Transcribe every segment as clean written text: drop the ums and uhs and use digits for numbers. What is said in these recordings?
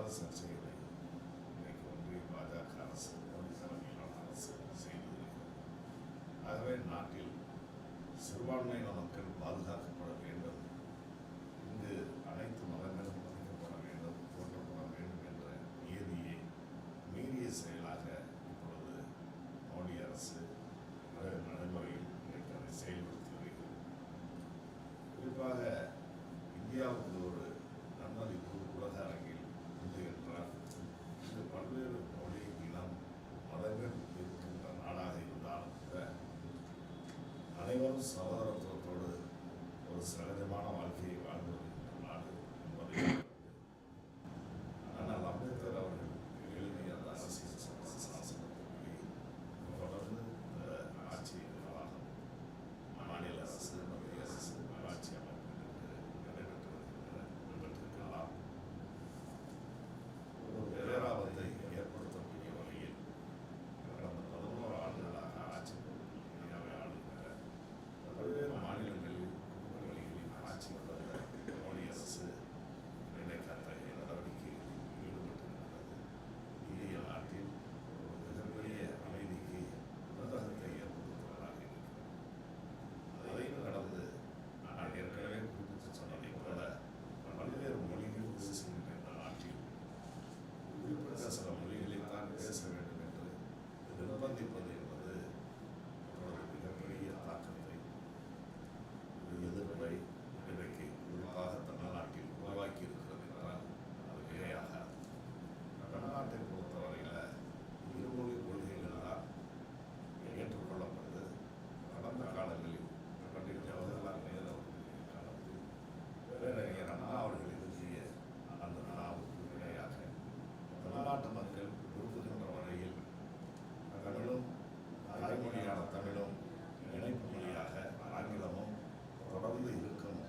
தேவையில்லாத சர்ச்சைகளை இன்றைக்கு ஒன்றிய பாஜக அரசு மோடி தலைமையிலான அரசு செய்து வருகிறது. ஆகவே நாட்டில் சிறுபான்மையின மக்கள் பாதுகாக்கப்பட வேண்டும், இங்கு அனைத்து மதங்களும் மதிக்கப்பட வேண்டும், போற்றப்பட வேண்டும் என்ற நியதியை மீறிய செயலாக இப்பொழுது மோடி அரசு நடைமுறையில் இன்றைக்கு அதை செயல்படுத்தி வருகிறது. குறிப்பாக இந்தியாவுக்கு ஒரு நன்மதிப்பு உலக அரங்கில் உண்டு என்றால் இது பல்வேறு மொழி இனம் மதங்கள் இருக்கின்ற நாடாக இருந்தாலும் கூட அனைவரும் சகோதரத்துவத்தோடு ஒரு சகஜமான வாழ்க்கையை வாழ்ந்து வருகின்ற நாடு என்பதை ஆனால் அம்பேத்கர் அவர்கள் எழுதிய அந்த அரசியல் சாசனத்தை தொடர்ந்து ஆட்சி நிர்வாகம் மாநில அரசு மத்திய அரசு ஆட்சி அமைப்பு நடைபெற்றிருக்கலாம். ஒரு பேராபத்தை ஏற்படுத்தக்கூடிய வகையில் கடந்த 11 ஆண்டுகளாக ஆட்சி இந்தியாவை ஆளுகிற பல்வேறு மாநிலங்களில் ஆட்சி வந்த மோடி அரசு இன்றைக்கு அத்தகைய நடவடிக்கைகளில் ஈடுபட்டிருக்கிறது. இந்திய நாட்டில் ஒரு மிகப்பெரிய அமைதிக்கு உலகத்தை ஏற்படுத்துவதாக இருக்கிறது. அதையும் கடந்து நான் ஏற்கனவே குறிப்பிட்டு சொன்னதை போல பல்வேறு மொழிகள் பேசுகின்ற இந்த நாட்டில் குறிப்பிட்ட சில மொழிகளில் தான் பேச வேண்டும் என்று நிர்பந்திப்பது என்பது அவரது மிகப்பெரிய தாக்கத்தை, எதிர்ப்பை இன்றைக்கு குறிப்பாக தமிழ்நாட்டில் உருவாக்கி இருக்கிறது என்றால் அது மிகையாகாது. தமிழ்நாட்டை பொறுத்தவரையில் இருமொழி கொள்கைகள் தான் ஏற்றுக்கொள்ளப்பட்டு கடந்த காலங்களில் பண்டிட் ஜவஹர்லால் நேரு அவர்களின் காலத்தில் பேரறிஞர் அண்ணா அவர்கள் எழுதிய அந்த நாவுக்கு இணையாக தமிழ்நாட்டு மக்கள் விரும்புகின்ற வரையில் தமிழும் தாய்மொழியான தமிழும் இணைப்பு மொழியாக ஆங்கிலமும் தொடர்ந்து இருக்கும்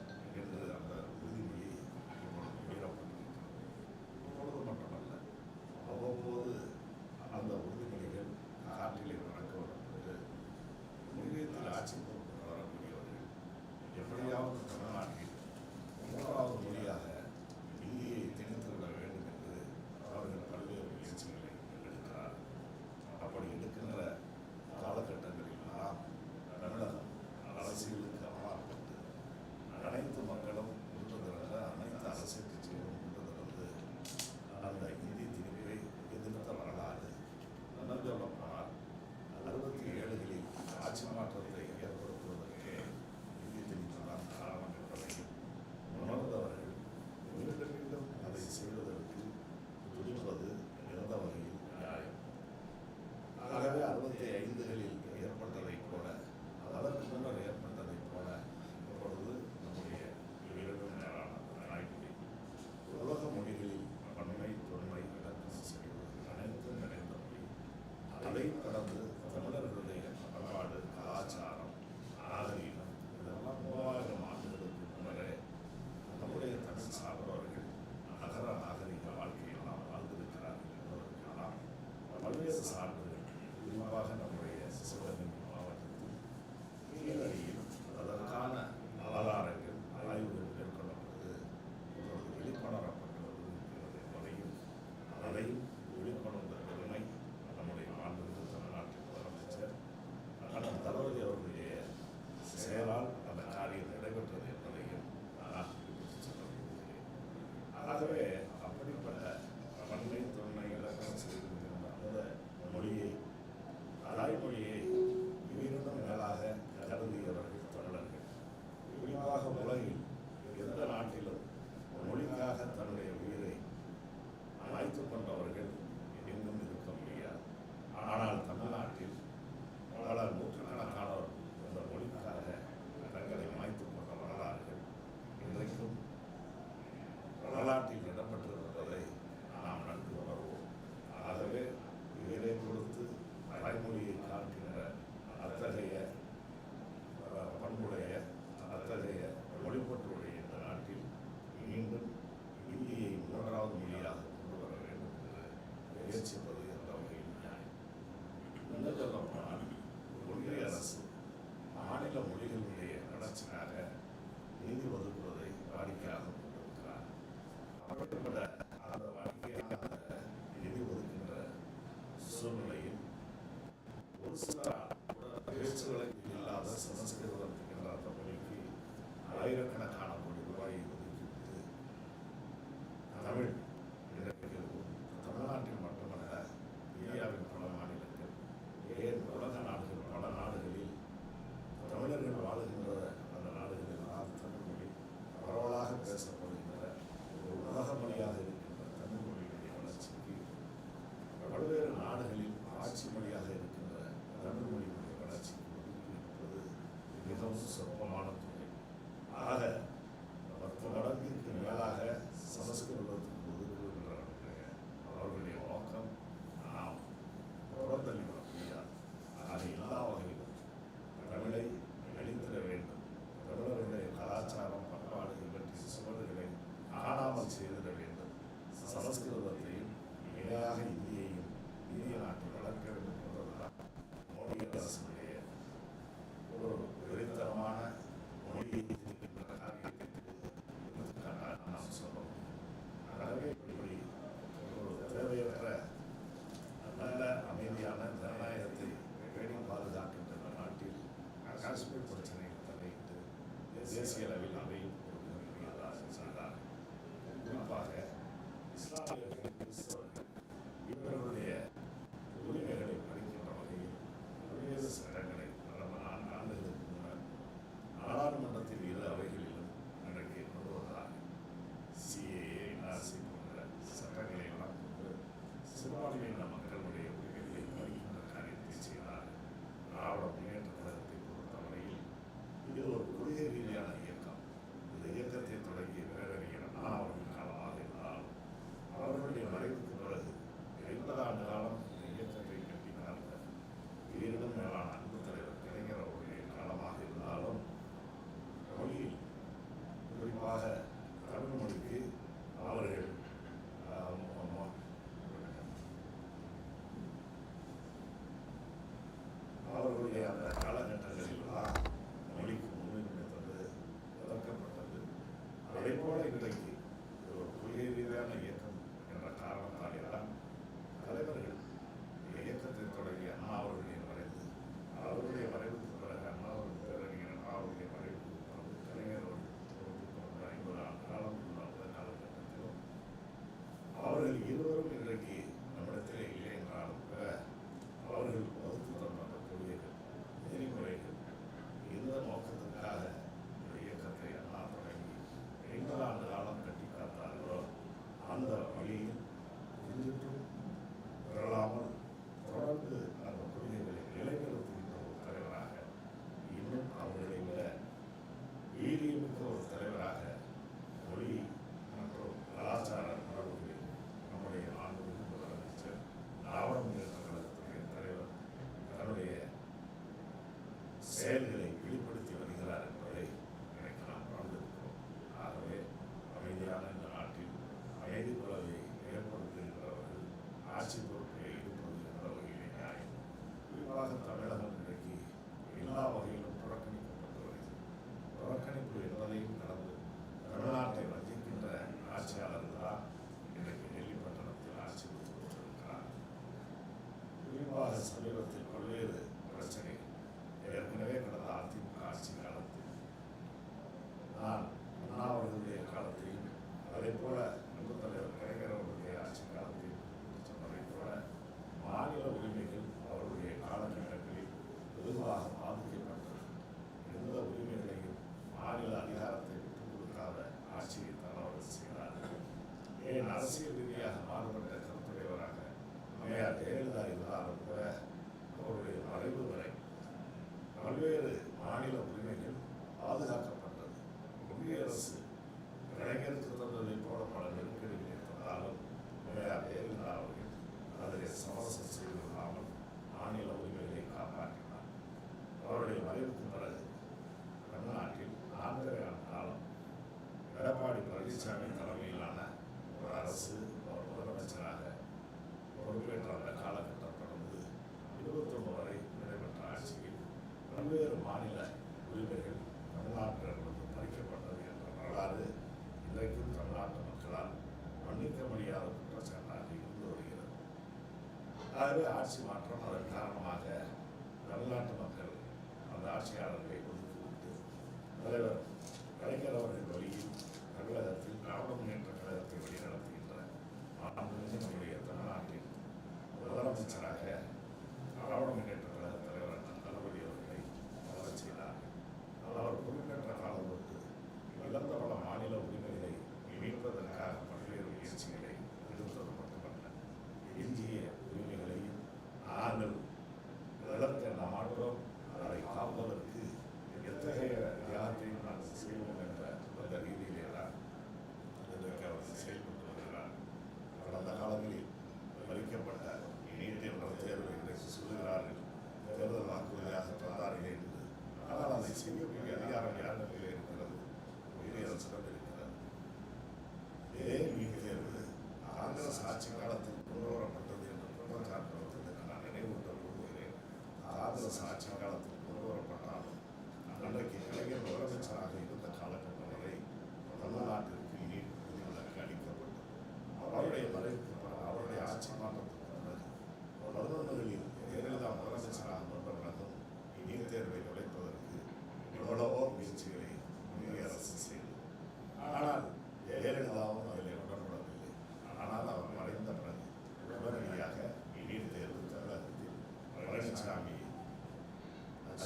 என்று அந்த உறுதிமொழி இப்பொழுது மீறப்பட்டிருக்கிறது. இப்பொழுது மட்டுமல்ல, அவ்வப்போது அந்த உறுதிமொழிகள் காற்றிலே பறக்க விடப்பட்டு ஒன்றியத்தில் ஆட்சி பொறுப்பு வரக்கூடியவர்கள் எப்படியாவது தமிழ்நாட்டில் 3வது மொழியாக இந்தியை திணித்துவிட வேண்டும் என்று அவர்கள் பல்வேறு முயற்சிகளை எடுக்கிறார். அப்படி எடுக்கின்ற காலகட்டங்களில் நாம் தமிழகம் அரசியலுக்கு அப்பாற்பட்டு அனைத்து மக்களும் ஒன்று திறந்த அனைத்து அரசியல் கட்சிகளும் ஒன்று திறந்து அந்த இந்தி திணிப்பை எதிர்த்த வரலாறு சொல்லப்போனால் 67களில் ஆட்சி மாற்றத்தை ஏற்படுத்துவதற்கு இந்தி திணிப்பு தான் காரணம் என்பதையும் உணர்ந்தவர்கள் மீண்டும் மீண்டும் அதை செய்வதற்கு துடிப்பது எந்த வகையில் நியாயம்? ஆகவே 65களில் ஏற்பட்டதை போல, அதற்கு முன்னர் ஏற்பட்டதை போல இப்பொழுது நம்முடைய உயிரினும் மேலான தாய்மொழி உலக மொழிகளில் பன்மை தொன்மை இலக்கணம் செய்வது அனைத்தும் நிறைந்த மொழி. அதை கடந்து தமிழர்களுடைய பண்பாடு, கலாச்சாரம் சமஸ்கிருதம் என்ற அந்த மொழிக்கு ஆயிரக்கணக்கான கோடி ரூபாயை ஒதுக்கிவிட்டு தமிழ் இலக்கிய தமிழ்நாட்டில் மட்டுமல்ல, இந்தியாவின் பல மாநிலங்கள், ஏன் உலக நாடுகள், பல நாடுகளில் தமிழர்கள் வாழுகின்ற அந்த நாடுகளில் தமிழ் மொழி பரவலாக பேசப்படுகின்ற ஒரு உலக மொழியாக இருக்கின்ற தமிழ் மொழியுடைய வளர்ச்சிக்கு பல்வேறு நாடுகளில் ஆட்சி மொழியாக இருக்கின்ற தமிழ் மொழியுடைய வளர்ச்சிக்கு ஒதுக்கி மிகவும் சொற்பமான துறை. ஆக 10 மடங்கிற்கு மேலாக சமஸ்கிருதத்துக்கு ஒதுக்குகின்ற அவர்களுடைய நோக்கம் நாம் புறந்தள்ளிவிட முடியாது. ஆக எல்லா வகையிலும் தமிழை அழித்திட வேண்டும், தமிழர்களுடைய கலாச்சாரம், பண்பாடு இவற்றின் சுவடுகளை காணாமல் செய்திட வேண்டும், சமஸ்கிருதத்தையும் இணையாக இந்தியையும் இந்திய நாட்டை வளர்க்க வேண்டும் என்பதுதான் மோடி அரசுடைய ஒரு வெறித்தனமான மொழியை நாம் சொல்ல முடியும். ஆகவே இப்படி ஒரு தேவையற்ற நல்ல அமைதியான ஜனநாயகத்தை பேணி பாதுகாக்கின்ற நாட்டில் காஷ்மீர் பிரச்சனையை தலையிட்டு தேசிய அளவில் அவையும் ஒரு மிகப்பெரியதாக செய்தார். குறிப்பாக இஸ்லாமியர்கள், கிறிஸ்தவர்கள் இவர்களுடைய உரிமைகளை பறிக்கின்ற வகையில் பல்வேறு சட்டங்களை கடந்த 4 ஆண்டுகளுக்கு முன்னர் நாடாளுமன்றத்தில் இரு அவைகளிலும் இன்றைக்கு கொண்டு வந்தார். CAA, NRC போன்ற சட்டங்களை எல்லாம் கொண்டு சிறுபான்மையின மக்களுடைய உரிமைகளை பறிக்கின்ற காரியத்தை செய்தார். திராவிட முன்னேற்ற கழகத்தை பொறுத்தவரையில் இது ஒரு கொள்கை ரீதியான இயக்கம். இந்த இயக்கத்தை தொடங்கிய பேரறிஞர் அண்ணா அவர்கள் காலமாக இருந்தாலும் அவர்களுடைய மறைவுக்கு பிறகு 50 ஆண்டு காலம் இந்த இயக்கத்தை கட்டினார்கள். உயிரினும் மேலான அன்பு தலைவர் கலைஞர் அவருடைய காலமாக இருந்தாலும் மொழியில் குறிப்பாக தமிழ் மொழிக்கு அவர்கள் அவர்களுடைய அந்த காலகட்டங்களில் மொழிக்கு முன்னுரிமை தந்து வளர்க்கப்பட்டது. அதே போல இன்றைக்கு ஒரு கொள்கை ரீதியான இயக்கம் என்ற காரணத்தால் எல்லாம் தலைவர்கள் இயக்கத்தை தொடங்கிய அண்ணா அவர்களுடைய மறைவு, அவருடைய மறைவுக்கு பிறகு அண்ணா அவர்கள் பேரறிஞர் அண்ணா அவருடைய மறைவுக்கு கலைஞர் 50 ஆண்டு காலம் உள்ள காலகட்டத்திலும் அவர்கள் இருவரும் இன்றைக்கு நம்மிடத்திலே இல்லை என்றாலும் கூட அவர்கள் வகுத்து தந்த அந்த கொள்கைகள், நெறிமுறைகள், இந்த நோக்கத்துக்காக இந்த இயக்கத்தை அண்ணா தொடங்கி 50 ஆண்டு காலம் கட்டி காத்தார்களோ அந்த வழியில் இன்றும் பெறலாமல் தொடர்ந்து அந்த கொள்கைகளை நிலைநிறுத்துகின்ற ஒரு தலைவராக, இன்னும் அவர்களை விட வீரியமிக்க ஒரு தலைவராக மொழி மற்றும் கலாச்சார உணர்வுகளில் நம்முடைய மாண்புமிகு முதலமைச்சர் திராவிட முன்னேற்ற கழகத்துடைய தலைவர் தன்னுடைய செயல்களை வெளிப்படுத்தி வருகிறார் என்பதை எனக்கு நாம் உணர்ந்திருக்கிறோம். ஆகவே அமைதியான இந்த நாட்டில் அமைதி குலவை ஏற்படுத்துகின்றவர்கள் ஆட்சி பொறுப்பை இருப்பது என்ற வகையிலே நியாயம். குறிப்பாக தமிழகம் இன்றைக்கு எல்லா வகையிலும் புறக்கணிக்கப்பட்டு வருகிறது. புறக்கணிப்பு என்பதையும் கடந்து தமிழ்நாட்டை வஞ்சிக்கின்ற ஆட்சியாளர்கள் தான் இன்றைக்கு டெல்லி பட்டணத்தில் ஆட்சி கொடுத்து கொண்டிருக்கிறார். குறிப்பாக சமீபத்தில் பல்வேறு பிரச்சனைகள் ஏற்கனவே கடந்த அதிமுக ஆட்சி காலத்தில் நான் அண்ணா அவர்களுடைய காலத்தையும் அதே போல அன்பு தலைவர் கலைஞர் அவர்களுடைய ஆட்சி காலத்தில் சொன்னதை போல மாநில உரிமைகள் அவருடைய காலகட்டங்களில் வெகுவாக பாதிக்கப்பட்டது. எந்த உரிமைகளையும் மாநில அதிகாரத்தை விட்டுக் கொடுக்காத ஆட்சியை தான் அவர்கள் செய்தார்கள். ஏன் அரசியல் ரீதியாக மாறுபட்ட கருத்துடையவராக அம்மையார் ஜெயலலிதா இருந்தாலும் கூட அவருடைய மறைவு வரை பல்வேறு மாநில உரிமைகள் பாதுகாக்கப்பட்டது. ஒன்றிய அரசு இளைஞருக்கு தந்ததை போல பல நெருக்கடிகளை தந்தாலும் அம்மையார் ஜெயலலிதா அவர்கள் அதை சமரசம் செய்து கொள்ளாமல் மாநில உரிமைகளை காப்பாற்றினார். அவருடைய மறைவுக்கு பிறகு தமிழ்நாட்டில் 4 ஆண்டு காலம் எடப்பாடி பழனிசாமி தலைமையிலான ஒரு அரசு அவர் முதலமைச்சராக பொறுப்பேற்ற அந்த காலகட்டம் தொடர்ந்து 21 வரை நடைபெற்ற ஆட்சியில் பல்வேறு மாநில உரிமைகள் தமிழ்நாட்டிலிருந்து பறிக்கப்பட்டது என்ற வரலாறு இன்றைக்கும் தமிழ்நாட்டு மக்களால் மன்னிக்க முடியாத குற்றச்சாட்டாக இருந்து வருகிறது. ஆகவே ஆட்சி மாற்றம் அதன் காரணமாக தமிழ்நாட்டு மக்கள் அந்த ஆட்சியாளர்களை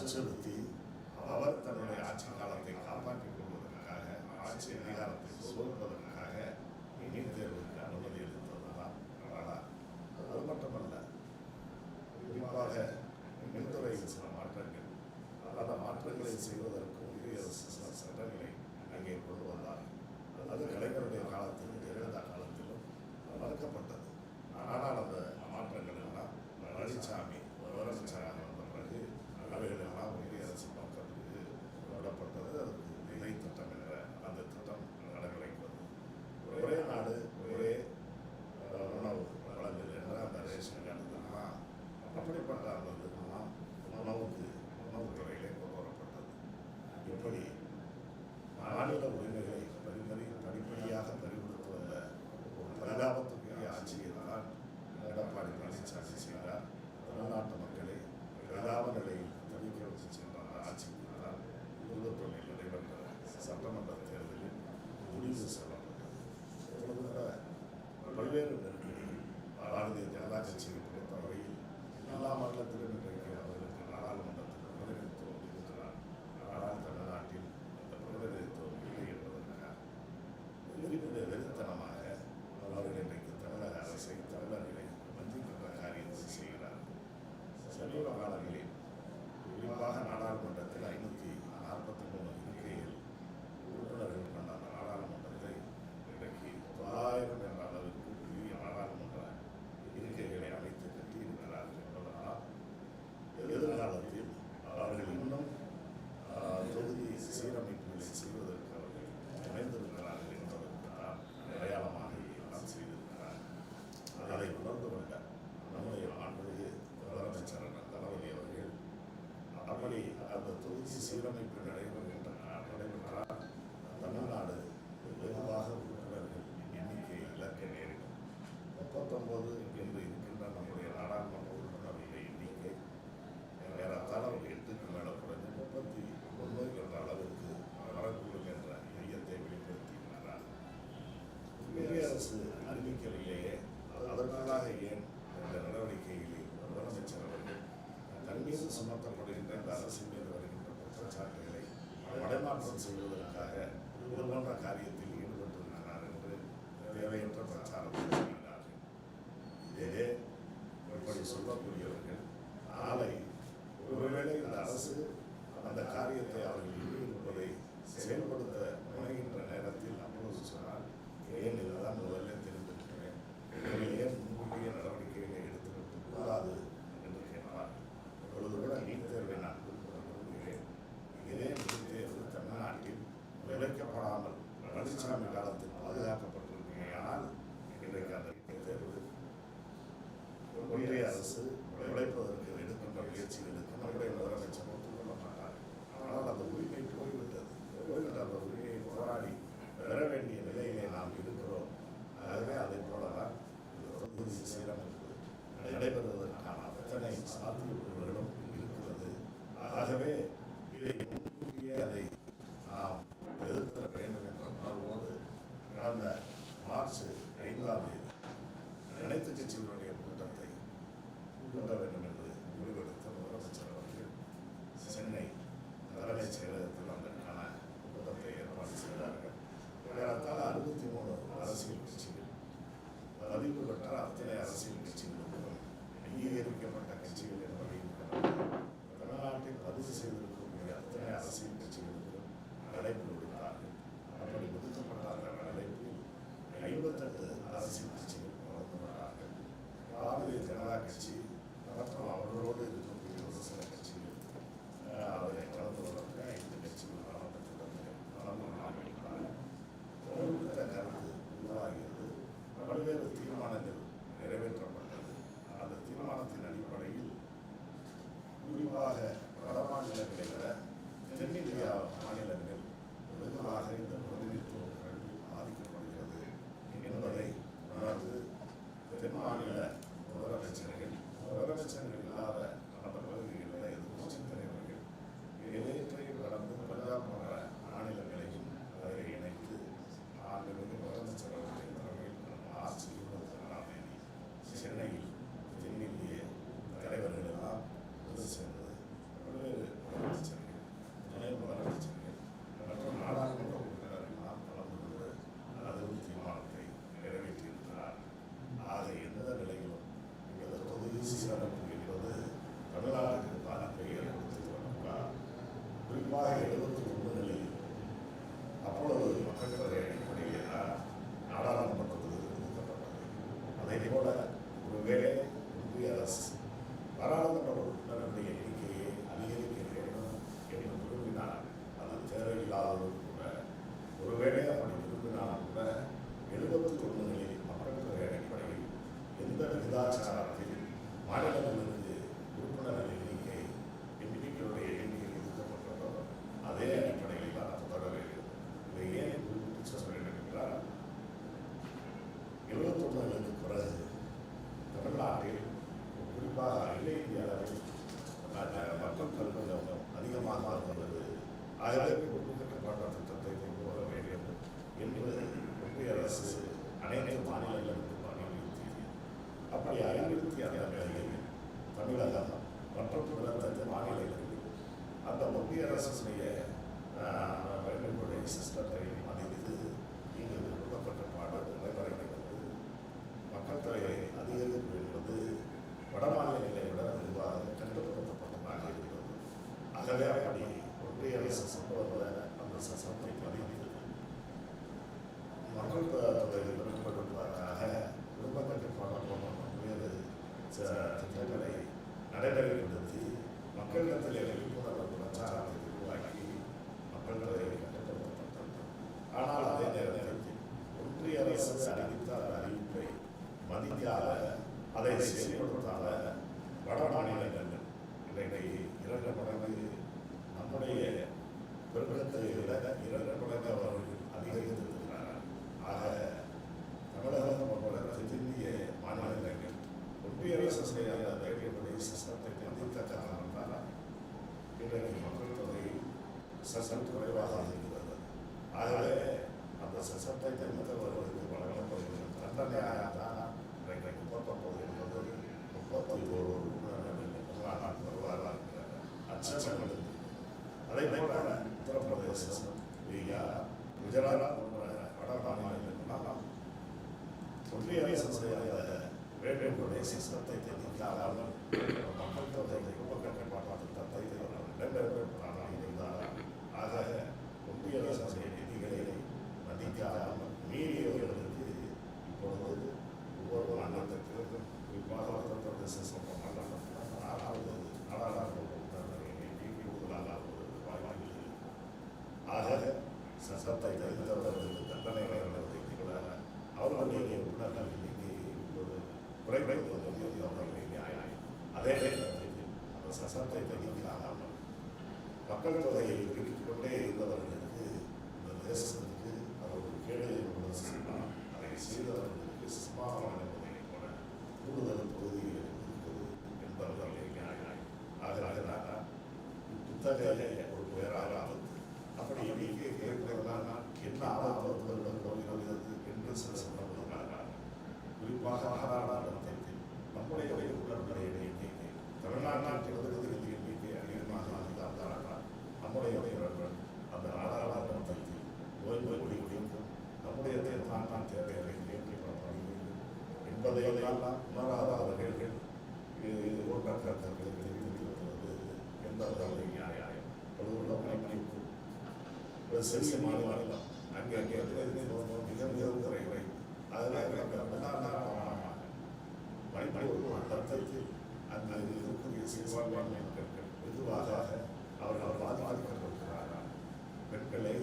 அச்சுறுத்தி அவர் தன்னுடைய ஆட்சி காலத்தை காப்பாற்றிக் கொள்வதற்காக, ஆட்சி அதிகாரத்தை சோர்ப்பதற்காக நீட் தேர்வுக்கு அனுமதி அளித்ததுதான் வரலாறு. அது மட்டுமல்ல, குறிப்பாக மின்துறையில் சில மாற்றங்கள், அந்த மாற்றங்களை செய்வதற்கு ஒன்றிய அரசு சில சட்டங்களை அங்கே கொண்டு வந்தார். அது கலைஞருடைய காலத்திலும் ஜெயலலிதா காலத்திலும் மறுக்கப்பட்டது. ஆனால் அந்த மாற்றங்கள் எல்லாம் பழனிசாமி முதலமைச்சராக வந்த பிறகு அவைகள் எல்லாம் ஒன்றிய அரசு நோக்கத்துக்கு விடப்பட்டது. அதுக்கு விதை திட்டம் என்ற அந்த திட்டம் நடைமுறைக்கு வந்தது. ஒரே நாடு ஒரே உணவு வழங்கல் என்ற அந்த ரேஷன் கார்டுலாம் அப்படிப்பட்ட அந்த இதுக்கெல்லாம் உணவுத்துறையிலே கொண்டு வரப்பட்டது. இப்படி மாநில உரிமைகளை படிப்படியாக பறிகொடுத்து வந்த ஒரு பரிதாபத்துக்குரிய ஆட்சியை தான் எடப்பாடி பழனிசாமி செய்தார். தமிழ்நாட்டு மக்களை பரிதாப நிலையில் தவிக்க வச்சு சென்ற அந்த ஆட்சிக்கு தான் 21 நடைபெற்ற சட்டமன்ற தேர்தலில் முடிவு சொல்லப்பட்டது. பல்வேறு நெருக்கடிகள் பாரதிய ஜனதா கட்சியை பொறுத்தவரையில் எல்லா மாநிலத்திலும் இன்றைக்கு அவர்களுக்கு நாடாளுமன்றத்தில் பிரதிநிதித்துவம் இருக்கிறார். ஆனால் தமிழ்நாட்டில் அந்த பிரதிநிதித்துவம் இல்லை என்பதற்காக வெறித்தனமாக அவர்கள் இன்றைக்கு தமிழக அரசை, தமிழர்களை வஞ்சிக்கின்ற காரியத்தை செய்கிறார்கள். சமீப காலங்களில் குறிப்பாக நாடாளுமன்றத்தில் 543 இருக்கைகள் உறுப்பினர்கள் கொண்ட அந்த நாடாளுமன்றத்தை இன்றைக்கு 900 என்ற அளவிற்கு பெரிய நாடாளுமன்ற இருக்கைகளை அமைத்து கட்டியிருக்கிறார்கள் என்பதனால் எதிர்காலத்தில் அவர்கள் இன்னும் தொகுதி சீரமைப்புகளை செய்வதற்கு அவர்கள் இணைந்திருக்கிறார்கள் என்பதற்கு தான் அடையாளமாக எல்லாம் செய்திருக்கிறார்கள். அதை உணர்ந்து கொண்ட நம்முடைய மாண்புமிகு முதலமைச்சர் தளபதி அவர்கள் அப்படி அந்த தொகுதி சீரமைப்பு நடைபெற்றால் தமிழ்நாடு வெகுவாக உறுப்பினர்கள் எண்ணிக்கை இழக்க நேரிடும். 39 என்று இருக்கின்ற நம்முடைய நாடாளுமன்ற உறுப்பினர்களுடைய எண்ணிக்கை ஏறத்தாழ ஒரு 8க்கு மேலே குறைந்து 31 என்ற அளவிற்கு வரக்கூடும் என்ற ஐயத்தை வெளிப்படுத்தியிருக்கிறார். ஒன்றிய அரசு அறிவிக்கவில்லையே, அதற்காக ஏன் இந்த நடவடிக்கைகளில் முதலமைச்சர் அவர்கள் தன் மீது சுமத்தப்படுகின்ற இந்த அரசின் மீது வருகின்ற குற்றச்சாட்டுகளை மடைமாற்றம் செய்வதற்காக இது போன்ற காரியத்தில் ஈடுபட்டிருக்கிறார் என்று தேவையற்ற பிரச்சாரத்தை செய்கிறார்கள். இதே இப்படி சொல்லக்கூடியவர்கள் நாளை ஒருவேளை இந்த அரசு அந்த காரியத்தை அவர்கள் ஈடுபடுவதை செயல்படுத்த முனைகின்ற நேரத்தில் அப்போது சொன்னால், ஏன் இதெல்லாம் முதல்ல தெரிந்திருக்கிறேன், ஏன் முன்கூட்டிய நடவடிக்கைகளை எடுத்துவிட்டு கூடாது என்று கேட்பார். இப்பொழுது கூட நீட் தேர்வை நான் விரும்புகிறேன். இதே நீட் தேர்வு தமிழ்நாட்டில் விளைக்கப்படாமல் பழனிசாமி காலத்தில் பாதுகாக்கப்பட்டிருக்கிறேன். இன்றைக்கு அந்த நீட் தேர்வு ஒன்றிய அரசு உழைப்பதற்கு எடுக்கின்ற முயற்சிகளுக்கு நம்முடைய முதலமைச்சர் ஒத்துக்கொள்ள மாட்டார். ஆனால் அந்த உரிமை போய்விட்டது. அந்த உரிமையை போராடி பெற வேண்டிய நிலையிலே நாம் இருக்கிறோம். ஆகவே அதை போலதான் தொகுதி சீரமைப்பு நடைபெறுவதற்கான அத்தனை சாத்தியக்கூறுகளும் இருக்கிறது குறிப்பாக 71 அப்பொழுது மக்கள் தொகை அடிப்படையில் நாடாளுமன்றத்தில் ஒதுக்கப்பட்டது. அதே போல ஒருவேளை ஒன்றிய அரசு பாராளுமன்ற உறுப்பினர்களுடைய எண்ணிக்கையை அதிகரிக்க வேண்டும் என்று விரும்பினால் அது தேவையில்லாதது கூட. ஒருவேளை அப்படி விரும்பினால் கூட 71 மக்கள் தொகை அடிப்படையில் எந்த விகிதாச்சாரத்தில் மாநிலங்களுக்கு உறுப்பினர்கள் எண்ணிக்கையுடைய எண்ணிக்கை ஒதுக்கப்பட்டதோ அதே அடிப்படையில் தான் தொடர வேண்டும். இதை ஏன் குறிப்பிட்டு சொல்ல வேண்டும் என்றால் 71 பிறகு தமிழ்நாட்டில் குறிப்பாக அகில இந்திய அளவில் மக்கள் கல்வி அதிகமாக இருந்தது. ஆகவே ஒட்டுமொத்த திட்டத்தை கொண்டு வர வேண்டும் என்று ஒன்றிய அரசு அனைத்து மாநிலங்களுக்கும் அறிவுறுத்தியது. அப்படி அறிவுறுத்திய அந்த வேளையில் தமிழகம் மற்றும் பிற மாநிலங்களில் அந்த ஒன்றிய அரசுடைய சிஸ்டத்தை மதித்து இங்கு கொடுக்கப்பட்ட பாடல் நடைமுறைகளுக்கு மக்கள் தொகை அதிகரிப்பு என்பது வட மாநிலங்களை விட வெகுவாக கண்டுபிடிக்கப்பட்டதாக இருக்கிறது. ஆகவே அப்படி ஒன்றிய அரசு சம்பவ அந்த சட்டத்தை மதித்து மக்கள் தொகை பெருக்கப்படுவதற்காக குடும்ப கட்டுப்பாடு போன்ற வேறு திட்டங்களை நடைமுறைப்படுத்தி மக்களிடத்தில் விழிப்புணர்வு பிரச்சாரத்தை உருவாக்கி மக்கள் தொகை கட்டுப்படுத்தப்பட்டது. ஆனால் அதே நேரத்தில் ஒன்றிய அரசு அறிவித்த அறிவிப்பை மதிக்காத அதை செயல்படுத்தாத வட மாநிலங்கள் இன்றைக்கு 2 மடங்கு நம்முடைய பெருக்கத்தை விட 2 மடங்கு அவர்கள் அதிகரித்திருக்கிறார்கள். ஆக தமிழகம் போன்ற தென்னிந்திய மாநிலங்கள் ஒன்றிய அரசு அந்த சிஸ்டத்தை மதித்த காரணத்தால் இன்றைக்கு மக்கள் தொகை சட்டம் குறைவாக இருக்கிறது. ஆகவே அந்த சட்டத்தை மதித்தவர்களுக்கு வழங்கப்படுகிற தண்டனையாக தான் இன்றைக்கு 39 என்பது 31 வருவாராக அச்சம் எழுது. அதே போல உத்தரப்பிரதேசம், பீகார், குஜராத் போன்ற வட மாநிலங்களால் ஒன்றிய அரசுடைய வேண்டுகோளை சிஸ்டத்தை தெரிவிக்காமல் மக்கள் தொகை கட்டுப்பாட்டு திட்டத்தை நடைமுறைப்படுத்தாமல் ஆக ஒன்றிய அரசுடைய நிதிகளை மதிக்காமல் மீறியவர்களுக்கு இப்பொழுது ஒவ்வொரு மாநிலத்திற்கு குறிப்பாக உத்தரப்பிரதேச ஆக சட்டத்தை தடுத்தவர்களுக்கு தண்டனை வழங்குவதை கூட அவர்களுடைய உணர்வுகள் அதே நேரத்தில் அந்த சட்டத்தை தடுக்காமல் மக்கள் தொகையை பெருக்கிக் கொண்டே இருந்தவர்களுக்கு இந்த தேசத்திற்கு அவர்கள் கேடு அதை செய்தவர்களுக்கு சிம்மாசனம் என்பதை போல கூடுதல் தொகுதிகள் இருக்கிறது என்பவர்கள் ஆகிறாக இத்தகைய ஒரு வேறாக ஆபத்து. அப்படி எண்ணிக்கை கேட்கிறதுனா என்ன ஆபத்து என்று சில சம்பவங்கள் குறிப்பாக நாடாளுமன்றத்தில் நம்முடைய உறுப்பினர்களுடைய எண்ணிக்கை தமிழ்நாட்டில் எண்ணிக்கை அதிகமாக இருந்தால் நம்முடைய உறுப்பினர்கள் அந்த நாடாளுமன்றத்தில் ஓய்வு முடிக்கும் நம்முடைய தேர்தல் தேவையை என்பதையெல்லாம் உணராதவர்கள் சிறிய மாநிலம் அங்கே மிக மிக குறைவை அதில் மணிப்பூர் அந்த இருக்கக்கூடிய சிறுபான்மையான மக்கள் வெகுவாக அவர்கள் பாதிக்கப்பட்டிருக்கிறார்கள். பெண்களை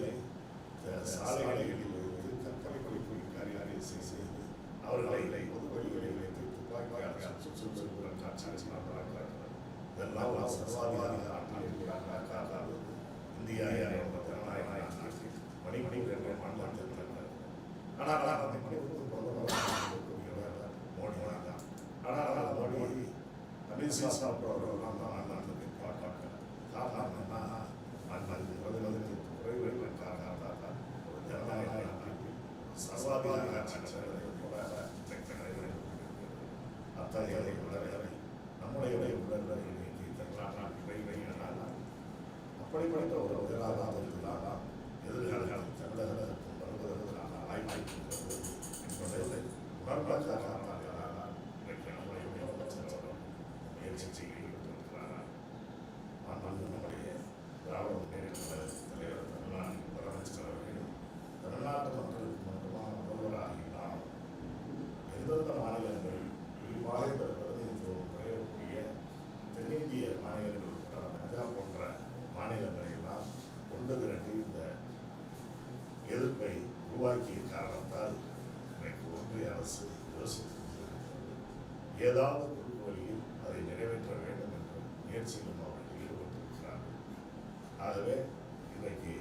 சாலைகளில் வைத்து தற்கொலை குறிப்பு காரியாரை செய்து அவர்களை பொது வழிகளில் வைத்து துப்பாக்கியால் சுற்றுச்சூழல் காட்சி நடக்கிறார்கள். இதெல்லாம் சர்வாதிகார இந்தியா மணிப்பூர் என்ற மாநிலத்தில் நடக்கிறது. ஆனால் அந்த மணிப்பூர் மோடி தான். ஆனால் மோடி அமித்ஷா சாப்பிட்றவர்கள்லாம் தான் நாட்டுக்கு பார்க்க காரணம்னா பதினொன்று குறைவு காரணத்தால் ஒரு ஜனநாயக நாட்டில் சர்வாதிகார அத்தகைய உடல்களை நம்முடைய உடல்களை அப்படிப்பட்ட ஒரு உதராதாரத்திலான எதிர்காலம் தமிழகத்திற்கும் வருவதற்கான வாய்ப்பு என்பதை உணர்வதற்கான நம்முடைய முதலமைச்சர் முயற்சி செய்து இருக்கிறார். ஆனால் நம்முடைய திராவிட முன்னேற்ற ஏதாவது குறுக்கு வழியில் அதை நிறைவேற்ற வேண்டும் என்ற முயற்சியிலும் அவர்கள் ஈடுபட்டிருக்கிறார்கள். ஆகவே இன்றைக்கு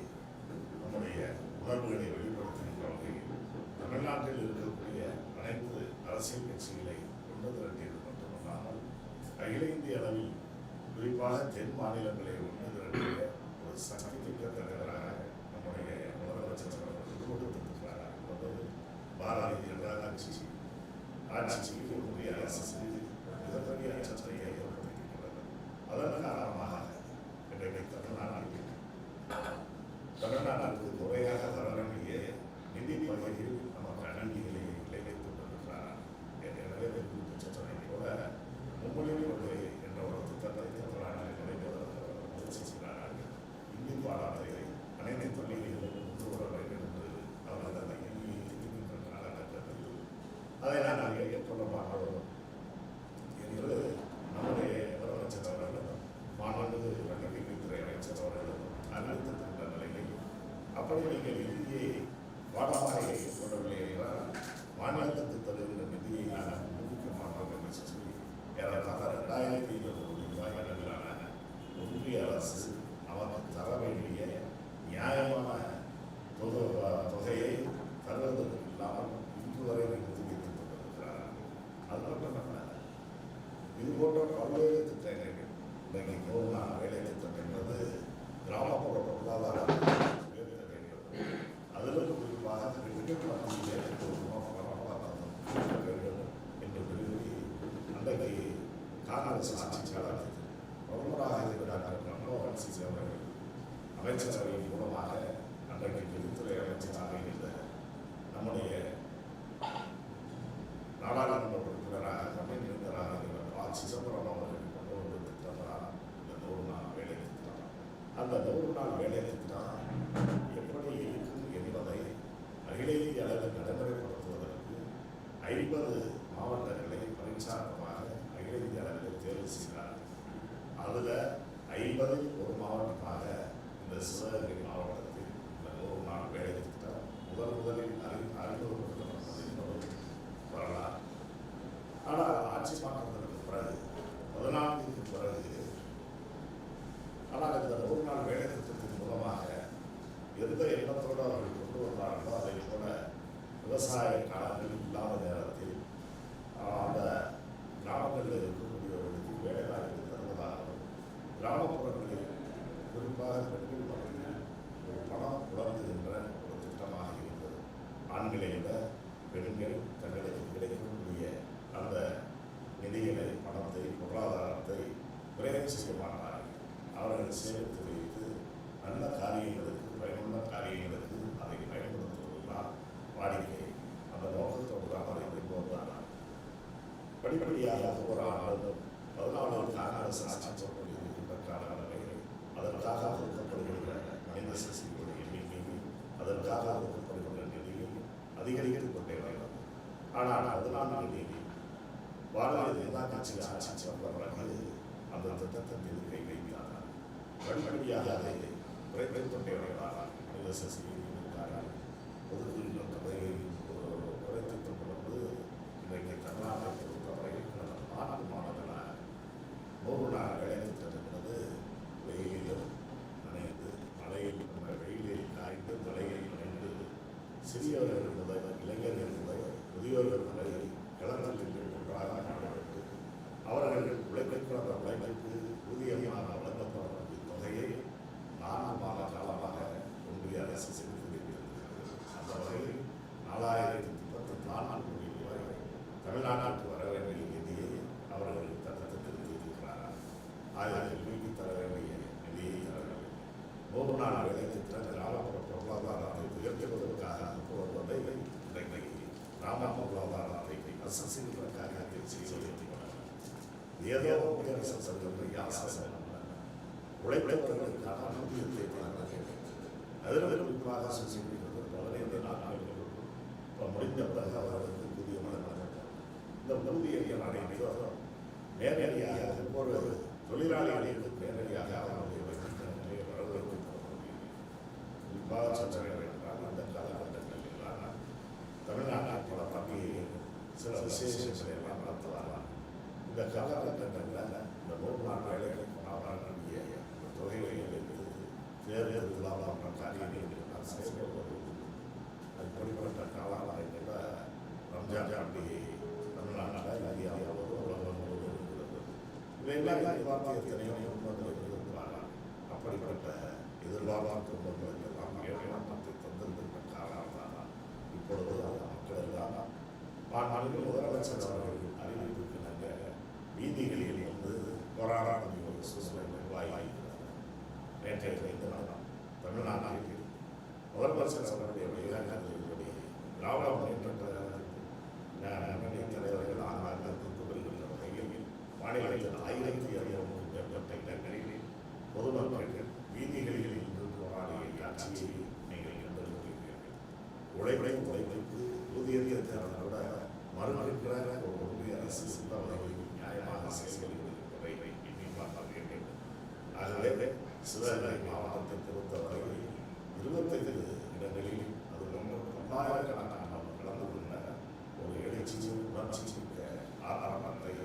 நம்முடைய உணர்வுகளை வெளிப்படுத்துகின்ற வகையில் தமிழ்நாட்டில் இருக்கக்கூடிய அனைத்து அரசியல் கட்சிகளை கொண்டு திரட்டியது மட்டுமல்லாமல் அகில இந்திய அளவில் குறிப்பாக தென் மாநிலங்களை ஒன்று திரட்டிய ஒரு சக்தி மிக்க தலைவராக நம்முடைய முதலமைச்சர் அவர்கள் கொடுத்திருக்கிறார். பாரதிய ஜனதா கட்சி ஆட்சிக்கு உரிய அரசு மிகப்பெரிய அச்சத்தை ஏற்படுத்தியிருக்கிறது. அதன் காரணமாக இன்றைக்கு தமிழ்நாட்டிற்கு குறையாக வர வேண்டிய நிதி வகையில் நமக்கு அநீதிகளை விளைவித்துக் கொண்டிருக்கிறார். எனவே சொன்னதை போல மும்மொழி கொள்கை என்ற ஒரு திட்டத்தை நிறைவேற்றுவதற்கு முயற்சி செய்கிறார்கள். இந்தி பாடத்தை அனைத்து பள்ளிகளிலும் கொண்டு வர வேண்டும் என்று அவர்கள் அதை எண்ணிக்கின்ற காலகட்டத்தில் அதை நாங்கள் ஏற்றுக்கொள்ள மாட்டோம் என்று நம்முடைய முதலமைச்சர் அவர்களும் மாண்புமிகு கல்வித்துறை அமைச்சர் அவர்களும் அறிவித்திருக்கின்ற நிலையில் அப்படி நீங்கள் இந்தியை பாடமாக ஏற்றுக்கொள்ளவில்லை என்றால் மாநிலத்துக்கு தருகின்ற நிதியை நாங்கள் முடிக்க மாட்டோம் என்று சொல்லி ஏறத்தாழ 2,500 கோடி ரூபாய் அளவிலான ஒன்றிய அரசு அவருக்கு தர வேண்டிய நியாயமான தொகையை தருவதற்கு இல்லாமல் இன்று வரை நிறுத்தி வைத்துக் கொண்டிருக்கிறார். அது மட்டுமல்ல, இது போன்ற பல்வேறு திட்டங்கள் இன்றைக்கு போதுமான வேலை திட்டம் என்பது கிராமப்புற பொருளாதாரம் உயர்த்த வேண்டும். அதில் குறிப்பாக மத்தியிலே வேண்டும் என்று விரும்பி அன்றைக்கு காங்கிரஸ் ஆட்சி காலத்தில் பிரதமராக இருக்கிறார்கள் மன்மோகன் சிங் அவர்கள் அமைச்சரவையின் மூலமாக அன்றைக்கு நிதித்துறை அமைச்சராக இருந்த நம்முடைய நாடாளுமன்ற உறுப்பினராக தமிழ்நீந்தராக இருக்கிற சிதம்பரம் அவர்கள் கொண்டு வந்து திட்டம்தான் இந்த 100 நாள் வேலை திட்டம். அந்த 100 நாள் வேலை திட்டம் எப்படி இருக்கும் என்பதை அகில இந்திய அளவில் நடைமுறைப்படுத்துவதற்கு 50 மாவட்டங்களை பரிசாரமாக அகில இந்திய அளவில் தேர்வு செய்கிறார். அதில் 50 ஒரு மாவட்டமாக இந்த சிவகங்கை மாவட்டத்தில் இந்த 100 நாள் வேலை திட்டம் முதலில் அறிமுகப்படுத்தப்பட்டது என்பது வரலாறு. ஆனால் ஆட்சி மாற்றத்திற்கு பிறகு 14க்கு பிறகு ஆனால் இந்த 100 நாள் வேலை திட்டத்தின் மூலமாக எந்த எண்ணத்தோடு அவர்கள் கொண்டு வந்தார்களோ அதை போல விவசாய காலங்கள் இல்லாத நேரத்தில் அந்த கிராமங்களில் இருக்கக்கூடியவர்களுக்கு வேலை வாய்ப்பு தருவதாகவும் கிராமப்புறங்களில் குறிப்பாக பெண்கள் மத்தியில் ஒரு பணம் புலர்ந்துகின்ற ஒரு திட்டமாக இருந்தது. ஆண்களை விட பெண்கள் தங்களுக்கு கிடைக்கக்கூடிய அந்த நிதிகளை பணத்தை பொருளாதாரத்தை விரைவு செய்ய மாட்டார்கள். அவர்கள் சேமித்து வைத்து நல்ல காரியங்களுக்கு பயனுள்ள காரியங்களுக்கு அதை பயன்படுத்துவதுதான் வாடிக்கை. அந்த நோக்கத்தோடு தான் அதை கொண்டு வந்தார்கள். படிப்படியாக ஒரு ஆண்டும் 14 காங்கிரஸ் ஆட்சி இருக்கின்ற காலங்களில் அதற்காக ஒதுக்கப்படுகின்ற மனித சக்திகளுடைய எண்ணிக்கையை அதற்காக ஒதுக்கப்படுகின்ற நிதியை அதிகரித்துக் கொண்டே வருகிறது. ஆனால் 14 தேதி பாரதிய ஜனதா கட்சி ஆட்சி வந்த பிறகு அந்த திட்டத்தின் மீது கை வைத்தார்கள். படிப்படியாக அதை குறைத்துக் கொண்டே வருகிறார்கள். மனித சக்தியை ஒதுக்குகின்ற தொகையை குறைத்துக் கொண்டு இன்றைக்கு தமிழ்நாட்டை பொறுத்தவரையில் 4 மாதங்களாக 100 நாள் வேலை திட்டம் என்பது வெயிலிலும் நனைந்து மழையில் வெயிலில் காய்ந்து மழையில் நனைந்து சிறியவர்கள் முதல் இளைஞர்கள் முதல் முதியோர்கள் வரை களத்தில் ஒன்றாக நாடப்பட்டு அவர்கள் உழைப்பிற்கு அந்த உழைப்பிற்கு ஊதியமான வழங்கப்படும் தொகையை 4 மாத காலமாக ஒன்றிய அரசு செலுத்தி வைத்திருக்கிறது. அந்த வகையில் 4,034 கோடி ரூபாய் தமிழ்நாட்டிற்கு வர வேண்டிய நிதியை அவர்கள் திட்டத்தில் வைத்திருக்கிறார்கள். அதில் மீட்டி தர வேண்டிய நிதியை தரவில்லை. 100 நாள் வேலை திட்டம் கிராமப்புற பொருளாதாரத்தை உயர்த்துவதற்காக அனுப்புவதை இன்றைக்கு கிராம பொருளாதாரத்தை அசைக்கின்ற காரியத்தில் செய்து ஏதோ அரசு தருகின்ற ஆசாசனம் உழைப்பவர்களுக்கான ஊதியத்தை அதில் குறிப்பாக செய்கிறது. 15 நாட்களுக்கு முடிந்த பிறகு அவர்களுக்கு ஊதியம் வழங்கப்பட்டது. இந்த ஊதியம் அனைவரும் நேரடியாக ஒரு தொழிலாளிகளுக்கு நேரடியாக அவர்களுடைய நிலையை வரவேற்க குறிப்பாக சொல்ல வேண்டாம். அந்த காலகட்டங்களில் தமிழ்நாட்டில் பல பண்டிகைகள் சில விசேஷங்களை எல்லாம் நடத்துவார்கள். இந்த காலகட்டங்களில் இந்த 3 நாள் வேலைகளை கொண்டாடக்கூடிய இந்த தொகைகளை தேர்தல் விழாவாக காரியங்கள் நான் செயல்படுவது அப்படிப்பட்ட காலகட்டத்தில் ரம்ஜான் பண்டிகை தமிழ்நாட்டில் இந்தியாவோடு உலகம் முழுவதும் இருக்கிறது. இவையெல்லாம் எதிர்பார்த்து எத்தனையோ குடும்பங்கள் இருக்கிறார்கள். அப்படிப்பட்ட எதிர்பார்ப்பு குடும்பங்களுக்கு எல்லாம் ஏமாற்றத்தை தந்திருக்கின்ற காலம் தான் இப்பொழுது மக்கள் எல்லாம் மாநில முதலமைச்சர் அவர்கள் அறிவிப்புக்கு நாங்கள் வீதிகளில் வந்து போராடக்கூடிய ஒரு சூழ்நிலை உருவாகியிருக்கிறது. நேற்றைய தினம் தமிழ்நாட்டில் முதலமைச்சர் அவருடைய விளையாட்டுடைய திராவிட முன்னேற்ற தலைவர்கள் ஆங்காங்க தூத்துக்குடிகின்ற வகையில் மாநிலத்தில் 1500 மேற்பட்ட இடங்களில் பொதுமக்கள் வீதிகளில் இருந்து போராடிய காட்சியை நீங்கள் கண்டிருக்கிறீர்கள். உழைப்பு ஊதியத்தை தேர்தலோட மறுக்கிற ஒரு ஒன்றிய அரசு சில வகையில் நியாயமாக செயல்படுவதை எண்ணி பார்ப்பார்கள். ஆகவே சிவகங்கை மாவட்டத்தை பொறுத்தவரையில் 25 இடங்களில் அது 9,000கணக்கானவர் கலந்து கொண்ட ஒரு எழுச்சியும் உணர்ச்சிமிக்க ஆரம்பத்தை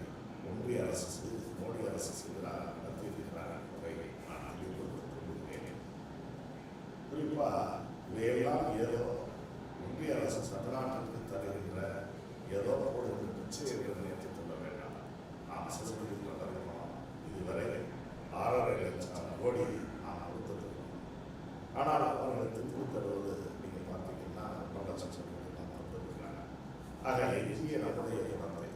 ஒன்றிய அரசு மோடி அரசு எதிராக நடத்தியிருக்கிறார் என்பதை நான் அறிவுறுத்துகிறேன். குறிப்பாக இவையெல்லாம் ஏதோ ஒன்றிய அரசு தமிழ்நாட்டிற்கு தருகின்ற ஏதோ ஒரு பிரச்சனையை நினைத்துக் கொள்ள வேண்டாம். நாம் செலுத்தியிருக்கிறோம். இதுவரை 6.5 லட்சம் கோடி நாம் கொடுத்திருக்கிறோம். ஆனால் அவர்களை திருப்பி தருவது நீங்கள் பார்த்தீங்கன்னா 1 லட்சம் கோடி நாம் கொடுத்திருக்கிறாங்க. ஆக இந்திய நம்முடைய பணத்தை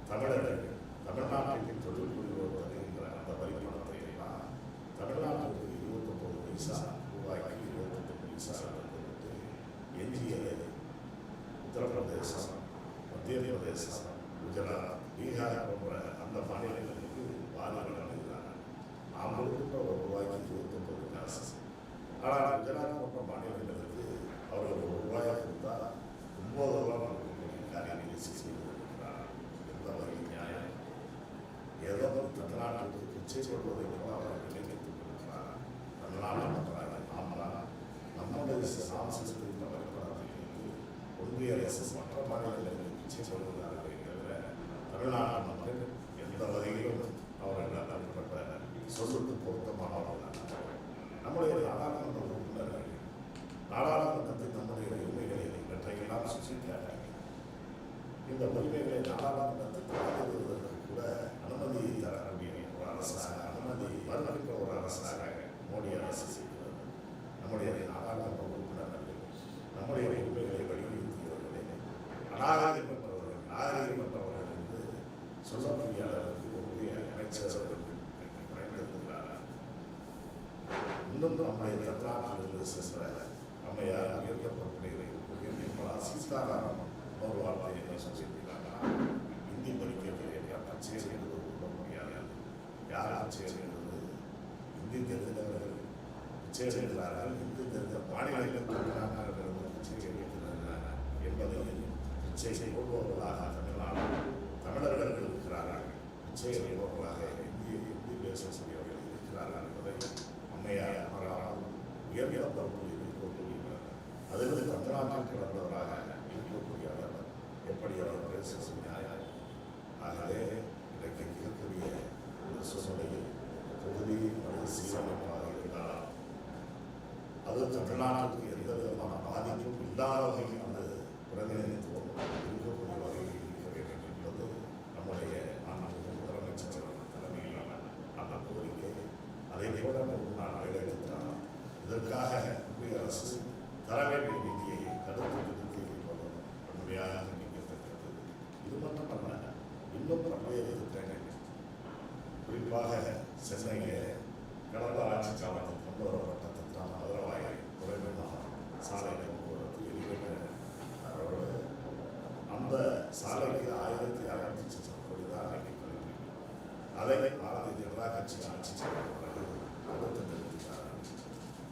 தமிழர்கள் தமிழ்நாட்டில் தொழில் புரிவோர் வருகின்ற அந்த வரி பணத்தை எல்லாம் தமிழ்நாட்டுக்கு 29 பைசா ரூபாய்க்கு 28 பைசா கொடுத்து எஞ்சியதை உத்தரப்பிரதேசம், மத்திய பிரதேசம், குஜராத், பீகார் போன்ற அந்த மாநிலங்களுக்கு வாரிகள் அளிக்கிறார்கள். நாம் கொடுக்கின்ற ரூபாய்க்கு 29 காசு. ஆனால் குஜராத் போன்ற மாநிலங்களுக்கு அவர்கள் ரூபாயை கொடுத்தால் 9 ரூபாய் கொடுக்கக்கூடிய காரியங்களை செய்து கொண்டிருக்கிறார்கள். எந்த வகையில் நியாயம்? ஏதோ தமிழ்நாட்டுக்கு பிச்சை சொல்வதை கூட அவர்கள் நினைத்துக் கொண்டிருக்கிறார்கள். தமிழ்நாடு மக்களாக நாமலாம் நம்முடைய சாம்ஸ்கிருதிக வரைபடத்திலிருந்து ஒன்றிய அரசு மற்ற மாநிலங்களுக்கு பிச்சை சொல்வதாக தவிர தமிழ்நாடு மக்கள் எந்த வகையிலும் அவர்கள் அப்படிப்பட்ட சொல்லுக்கு பொருத்தமானவர்கள். நம்முடைய நாடாளுமன்ற உறுப்பினர்கள் நாடாளுமன்றத்தில் நம்முடைய உரிமைகளை இவற்றையெல்லாம் சுட்டிக்காட்டார்கள். இந்த உரிமைகளை நாடாளுமன்றத்தில் ஆதரிவதற்கு கூட அனுமதி தரக்கூடிய ஒரு அரசாக, அனுமதி மறுக்கின்ற ஒரு அரசாக மோடி அரசு செய்கிறது. நம்முடைய நாடாளுமன்ற உறுப்பினர்கள் நம்முடைய உரிமைகளை வலியுறுத்தியவர்களே அநாகரிகமற்றவர்கள், நாகரிகமற்றவர்கள் என்று சொல்லக்கூடிய அளவுக்கு ஒன்றிய அமைச்சர்கள் பயன்படுத்துகிறார்கள். இன்னும் நம்முடைய தமிழ்நாட்டிலிருந்து சென்ற அம்மையார் உயர்த்தப்பட்ட நிர்மலா சீதாராமன் ஒரு வார்த்தையை என்ன சொல்லியிருக்கிறாங்கன்னா, இந்தி படிக்கிறவர்கள் அச்சே செய்வது கூட முடியாது. யார் அச்சே செய்வது? இந்தி தெரிந்தவர்கள் பிச்சை செய்கிறார்கள். இந்தி தெரிந்த மாநிலங்கள் பிச்சை செய்கிறார்கள் என்பதை பிச்சை செய்பவர்களாக தமிழ்நாடு தமிழர்கள் இருக்கிறார்கள். பிச்சை செய்பவர்களாக இந்தி பேசக்கூடியவர்கள் இருக்கிறார்கள் என்பதை அம்மையார் அமரால் உயர்ந்த பொறுப்பில் இருக்கக்கூடியவர். அதிலிருந்து தமிழ்நாட்டில் வந்தவராக இருக்கக்கூடியவர் எப்படி அவர் பேச நியாயம்? ஆகவே இன்றைக்கு இருக்கக்கூடிய ஒரு சூழ்நிலையில் தொகுதி சீரமைப்பாக இருந்தால் அது தமிழ்நாட்டுக்கு எந்த விதமான பாதிப்பும் இல்லாத வகையில் அந்த பிரதிநிதித்துவம் இருக்கக்கூடிய வகையில் இருக்க வேண்டும் என்பது நம்முடைய முதலமைச்சர் தலைமையிலான அந்த கோரிக்கை. அதை போல நான் நிறைவேற்றால் இதற்காக ஒன்றிய அரசு தர வேண்டிய நிதியை கருத்து நிறுத்தியிருப்பது உண்மையாக நீக்கத்தக்கது. இது மட்டுமல்ல, இன்னும் பல்வேறு திட்டங்கள் குறிப்பாக சென்னையில் கடந்த ஆட்சி காலத்தில் கொண்டு வரப்பட்ட திட்டம் மதுரவாய் துறைமுகம் சாலை போக்குவரத்து எளிமையாக அந்த சாலைக்கு 1,600 கோடி தான் அளிக்கப்படும். அதை பாரதிய ஜனதா கட்சி ஆட்சி செய்யப்பட்டது அடுத்து நிறுத்தினார்கள்.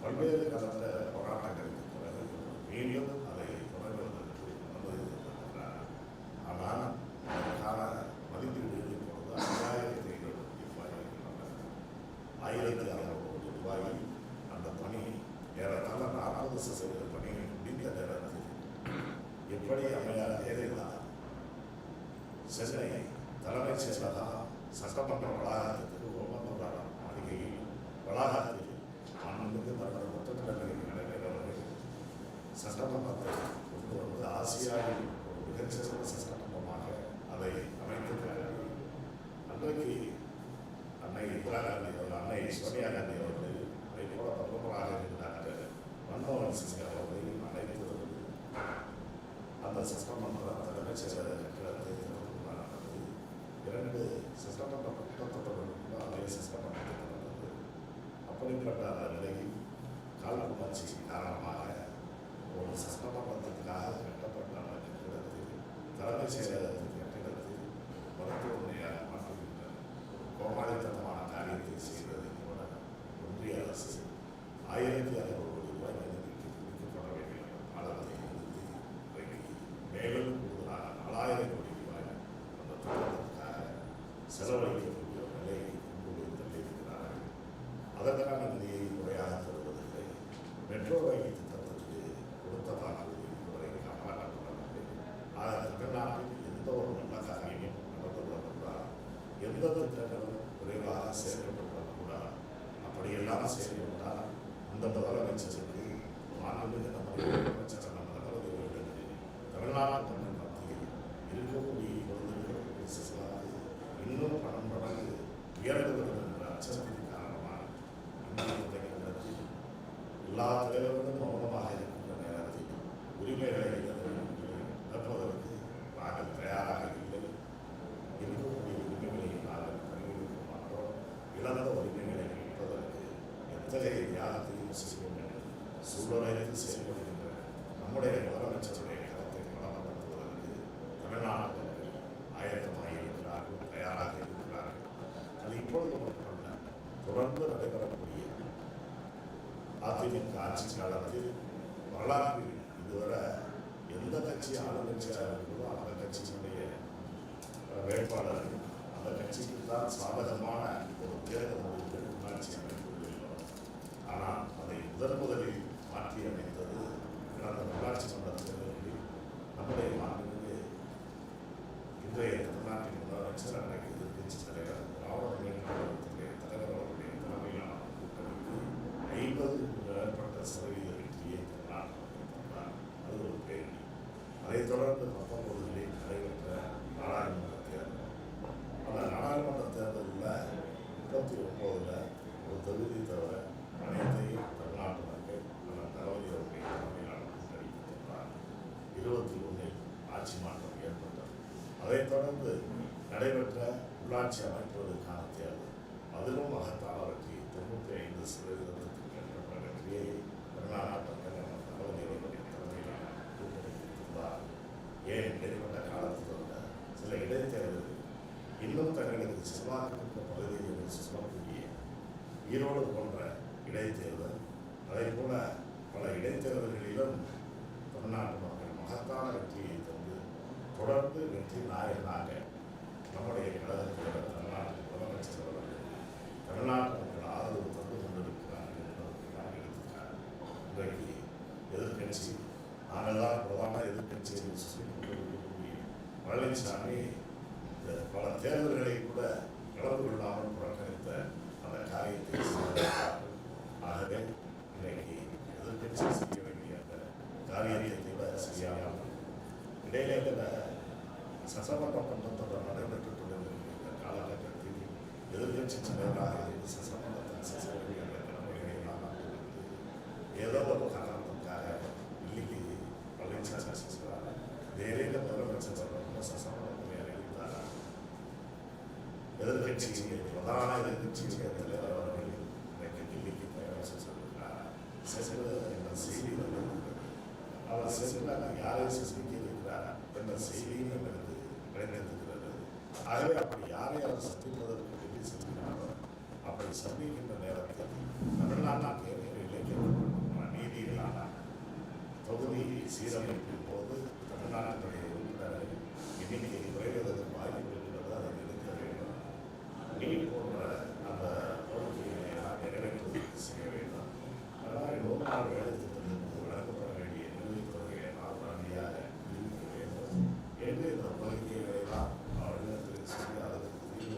பல்வேறு கடந்த போராட்டங்களுக்கு பிறகு மீண்டும் அதை தொடர்வதற்கு அனுமதி தந்திருக்கிறார். ஆனால் அதற்கான மதிப்பீடு இப்பொழுது 5,500 ரூபாய் 1,600 கோடி ரூபாயில் அந்த பணி ஏறத்தாழ 40% பணி முடிந்த நேரத்தில் எப்படி அமையாத தேவையில்லை சென்னை தலைமைச் செயலகம் சட்டமன்ற வளாகத்துக்கு ஒப்பந்தம் மாளிகையில் வளாகத்தில் மாண்புமிகு மன்னர் முத்தமிழ் நடைபெறவர்கள் சட்டமன்றத்தை கொண்டு வந்து ஆசியாவில் ஒரு மிகச்சிறந்த சட்டமன்றமாக அதை அமைத்திருக்கிறார்கள். அன்றைக்கு அன்னை இந்திரா காந்தி அவர்கள், அன்னை சோனியா காந்தி அவர்கள், அதை போல பிரதமராக இருந்தாங்க மன்மோகன் சிங் அவர்களை அழைத்து அந்த சட்டமன்ற தலைமைச் செயலர் கட்டிடத்தை நடந்தது. 2 சட்டமன்ற கூட்டத்தொடர்களுக்கும் அதே சட்டமன்றத்தில் நடந்தது. அப்படிப்பட்ட நிலையில் காலப்புணர்ச்சி காரணமாக ஒரு சட்டமன்றத்திற்காக கட்டப்பட்ட அந்த கட்டிடத்தில் தலைமைச் செயலகத்தின் கட்டிடத்தில் மருத்துவமனையாக மாற்றுகின்ற கோமாளித்தனமான காரியத்தை செய்ததை கூட ஒன்றிய அரசு 1600 கோடி ரூபாய் மதிப்பீட்டு விதிக்கப்பட வேண்டிய அளவை மேலும் கூடுதலாக 4000 கோடி ரூபாய் அந்த திட்டத்திற்காக செலவழிக்கக்கூடிய நிலையை கொண்டு தள்ளியிருக்கிறார்கள். அதற்கான நிதியை முறையாக தருவதில்லை. மெட்ரோ ரயில் திட்டத்திற்கு கொடுத்த வாக்குறுதி இதுவரை காப்பாற்றப்படவில்லை. தமிழ்நாட்டில் எந்த ஒரு நல்ல காரியமும் நடந்துவிடக்கூடாது, எந்த திட்டங்களும் விரைவாக செயல்படுத்தக்கூடாது. அப்படியெல்லாம் செயல்பட்டால் இந்த முதலமைச்சருக்கு மாண்புமிகு நம்முடைய முதலமைச்சர் தமிழ்நாடு தமிழ் மத்தியில் இருக்கக்கூடிய விருதுகளுக்கு இன்னும் பணம் மடங்கு உயர்ந்துவிடும் என்ற அச்சத்தின் காரணமாக இந்திய திட்டத்தில் எல்லா தலைவர்களும் மௌனமாக இருக்கின்ற நேரத்தில் உரிமைகளை இழப்பதற்கு நாங்கள் தயாராக இல்லை. இருக்கக்கூடிய உரிமைகளை நாங்கள் பரிந்துரைக்க மாட்டோம். இழந்த உரிமைகளை மீட்பதற்கு எத்தகைய தியாகத்தையும் செய்ய வேண்டும். சூழலைத்து செயல்படுகின்ற நம்முடைய முதலமைச்சருடைய தமிழ்நாடு ஆயத்தமாக இருக்கிறார்கள், தயாராக இருக்கிறார்கள். அது இப்பொழுது மட்டுமல்ல, தொடர்ந்து நடைபெறக்கூடிய அதிமுக ஆட்சி காலத்தில் வரலாற்றில் இதுவரை எந்த கட்சி ஆளுங்கட்சியாக இருக்கிறதோ அந்த கட்சியினுடைய வேட்பாளர்கள் அந்த கட்சிக்கு தான் சாதகமான ஒரு தேர்தல் முடிவு உள்ளாட்சி அமைப்புள்ளோம். ஆனால் அதை முதலில் மாற்றி அமைத்தது கடந்த உள்ளாட்சி மன்ற தேர்தலில் நம்முடைய மாநில இன்றைய தமிழ்நாட்டின் முதலமைச்சர் அன்றைக்கு எதிர்கட்சி தலைவர் திராவிட முன்னேற்ற தலைவர் அவருடைய தலைமையிலான கூட்டணிக்கு 50க்கும் மேற்பட்ட சதவீத வெற்றியை தமிழ்நாட்டில் தந்தார். அது ஒரு பேரணி. அதைத் தொடர்ந்து 19 நடைபெற்ற நாடாளுமன்ற தேர்தல். அந்த நாடாளுமன்ற தேர்தலில் 39 ஒரு தொகுதி தவிர அனைத்தையும் தமிழ்நாட்டு மக்கள் அந்த தளபதி அவருடைய தலைமையிலான கூட்டணிக்கு தந்தார். 21 ஆட்சி மாற்றம் ஏற்பட்டது. அதைத் தொடர்ந்து நடைபெற்ற உள்ளாட்சி அமைப்புகளுக்கான தேர்தல், அதிலும் மகத்தான வெற்றி 95% என்ற வெற்றியை தமிழ்நாட்டு தலைவர்களுடைய தலைமையிலான கூட்டணித்தார். ஏன் இடைப்பட்ட காலத்தில் உள்ள சில இடைத்தேர்தல்கள் இன்னும் தங்களுக்கு செல்வாக்கு பகுதிகளில் சொல்லக்கூடிய ஈரோடு போன்ற இடைத்தேர்தல், அதே போல பல இடைத்தேர்தல்களிலும் தமிழ்நாட்டு மக்கள் மகத்தான வெற்றியை தந்து தொடர்ந்து வெற்றி நாயகனாக நம்முடைய கழகத்தில் தமிழ்நாட்டு முதலமைச்சர் அவர்கள் தமிழ்நாட்டு மக்கள் ஆதரவு தந்து கொண்டிருக்கிறார்கள் என்பதற்காக எடுத்துக்கார். இன்றைக்கு எதிர்கட்சி நாங்கள் தான் பிரதான எதிர்கட்சி என்று சொல்லிக் கொண்டிருக்கக்கூடிய பழனிசாமி பல தேர்தல்களை கூட கலந்து கொள்ளாமல் புறக்கணித்த அந்த காரியத்தை செய்தார்கள். ஆகவே இன்றைக்கு எதிர்கட்சி செய்ய வேண்டிய அந்த காரியத்தை விட செய்யாமல் இடையில சட்டமன்ற மன்றத்தோடு நடைபெற்றுக் கொண்டிருக்கிற காலகட்டத்தில் எதிர்கட்சி தலைவராக இருந்து சட்டமன்றத்தில் செய்ய வேண்டிய கடமைகளை ஏதோ ஒரு காரணத்துக்காக இன்னைக்கு பழனிசாமி செய்கிறார். வேலையில் முதலமைச்சர் சட்டமன்றத்தை அறிவித்தார். எதிர்கட்சியை பிரதான எதிர்கட்சியுடைய தலைவர் அவர்கள் இன்றைக்கு டெல்லிக்கு பயணம் சென்றிருக்கிறார். என்ற செய்தி அவர் சென்றார். யாரை சந்திக்க இருக்கிறார் என்ற செய்தியும் எனக்கு கிடைத்திருக்கிறது. ஆகவே அப்படி யாரை அவர் சந்திப்பதற்கு டெல்லி செல்கிறாரோ அப்படி சந்திக்கின்ற நேரத்தில் தமிழ்நாட்டில் இளைஞர்கள் நீதியிலான தொகுதி சீரமைப்பின் போது தமிழ்நாட்டினுடைய உறுப்பினர்கள் எண்ணிக்கையை குறைவதற்கு வாய்ப்பு இருக்கிறது. அதை நிறுத்த வேண்டும். நீட் போன்ற அந்த கோரிக்கையை நிறைவேற்றுவதற்கு செய்ய வேண்டும். அதனால் 100 நாள் வேலை திட்டத்திற்கு வழங்கப்பட வேண்டிய நிலுவைத் தொகையை 4 ஆண்டியாக நிரூபிக்க வேண்டும் என்று இந்த கோரிக்கைகளை தான் அவர்களுக்கு சொல்லி அதற்கு தீர்வு